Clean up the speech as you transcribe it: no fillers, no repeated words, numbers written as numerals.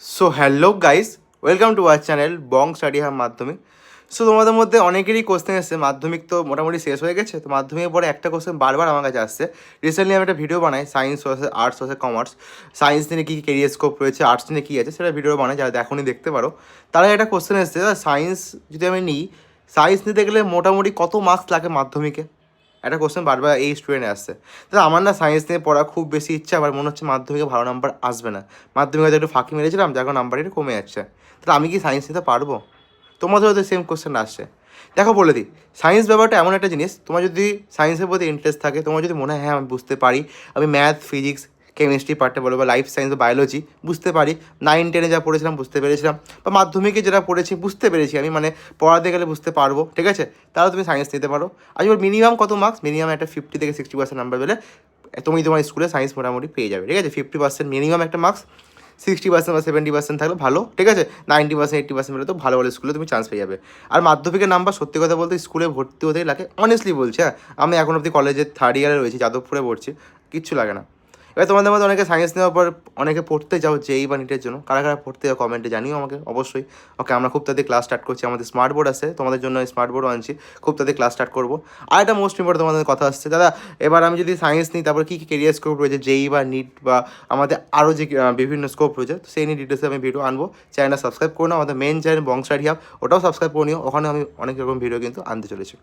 So hello guys, welcome to our channel Bong study hub মাধ্যমিক। So তোমাদের মধ্যে অনেকেরই কোশ্চেন এসছে, মাধ্যমিক তো মোটামুটি শেষ হয়ে গেছে, তো মাধ্যমিকের পরে একটা কোশ্চেন বারবার আমার কাছে আসছে। রিসেন্টলি আমি একটা ভিডিও বানাই, science versus arts versus commerce, science নিয়ে কী কী কেরিয়ার স্কোপ রয়েছে, আর্টস নিয়ে কী আছে, সেটা ভিডিও বানাই, যারা এখনই দেখতে পারো। তারা একটা কোশ্চেন এসছে, সায়েন্স যদি আমি নিই, সায়েন্স নিতে গেলে মোটামুটি কত মার্কস লাগে মাধ্যমিকে? একটা কোশ্চেন বারবার এই স্টুডেন্ট আসছে। তো আমার না সায়েন্স নিয়ে পড়া খুব বেশি ইচ্ছা, আবার মনে হচ্ছে মাধ্যমিকে ভালো নাম্বার আসবে না, মাধ্যমিকে হয়তো একটু ফাঁকি মেরেছিলাম, যার কারণে নাম্বার একটু কমে যাচ্ছে। তাহলে আমি কি সায়েন্স নিতে পারবো? তোমাদের হয়তো সেম কোশ্চেন আসছে। দেখো বলে দিই, সায়েন্স ব্যাপারটা এমন একটা জিনিস, তোমার যদি সায়েন্সের প্রতি ইন্টারেস্ট থাকে, তোমার যদি মনে হয় হ্যাঁ আমি বুঝতে পারি, আমি ম্যাথ ফিজিক্স কেমিস্ট্রি পার্টটা বলো বা লাইফ সায়েন্স বা বায়োলজি বুঝতে পারি, 9-10 যা পড়েছিলাম বুঝতে পেরেছিলাম, বা মাধ্যমিকে যেটা পড়েছি বুঝতে পেরেছি, আমি মানে পড়াতে গেলে বুঝতে পারবো, ঠিক আছে, তাহলে তুমি সায়েন্স নিতে পারো। আর এবার মিনিমাম কত মার্কস? মিনিমাম একটা 50 থেকে 60% নাম্বার পেলে তুমি তোমার স্কুলে সায়েন্স মোটামুটি পেয়ে যাবে, ঠিক আছে। 50% মিনিমাম একটা মার্কস, 60% বা 70% থাকলে ভালো, ঠিক আছে। 90% 80% পেলে তো ভালো ভালো স্কুলে তুমি চান্স পেয়ে যাবে। আর মাধ্যমিকের নাম্বার সত্যি কথা বলতে স্কুলে ভর্তি হতেই লাগে, অনেস্টলি বলছি। হ্যাঁ, আমি এখন অবধি কলেজে 3rd ইয়ারে রয়েছি, যাদবপুরে পড়ছি, কিচ্ছু লাগে না। এবার তোমাদের মধ্যে অনেকে সায়েন্স নেওয়ার পর অনেকে পড়তে যাও যেই বা নিটের জন্য, কারা কারা পড়তে যাও কমেন্টে জানিও আমাকে অবশ্যই। ওকে, আমরা খুব তাড়াতাড়ি ক্লাস স্টার্ট করছি, আমাদের স্মার্ট বোর্ড আছে, তোমাদের জন্য স্মার্ট বোর্ডও আনছি, খুব তাড়াতাড়ি ক্লাস স্টার্ট করবো। আর একটা মোস্ট ইম্পর্টেন্ট তোমাদের কথা আসছে, দাদা এবার আমি যদি সায়েন্স নিই, তারপর কী কী কেরিয়ার স্কোপ রয়েছে, যেই বা নিট বা আমাদের আরও যে বিভিন্ন স্কোপ রয়েছে, তো সেই নিয়ে ডিটেলসে আমি ভিডিও আনবো। চ্যানেলটা সাবস্ক্রাইব করে নাও, আমাদের মেন চ্যানেল বং স্টাডি হাব, ওটাও সাবস্ক্রাইব করে নিও, ওখানে আমি অনেক রকম ভিডিও কিন্তু আনতে চলেছি।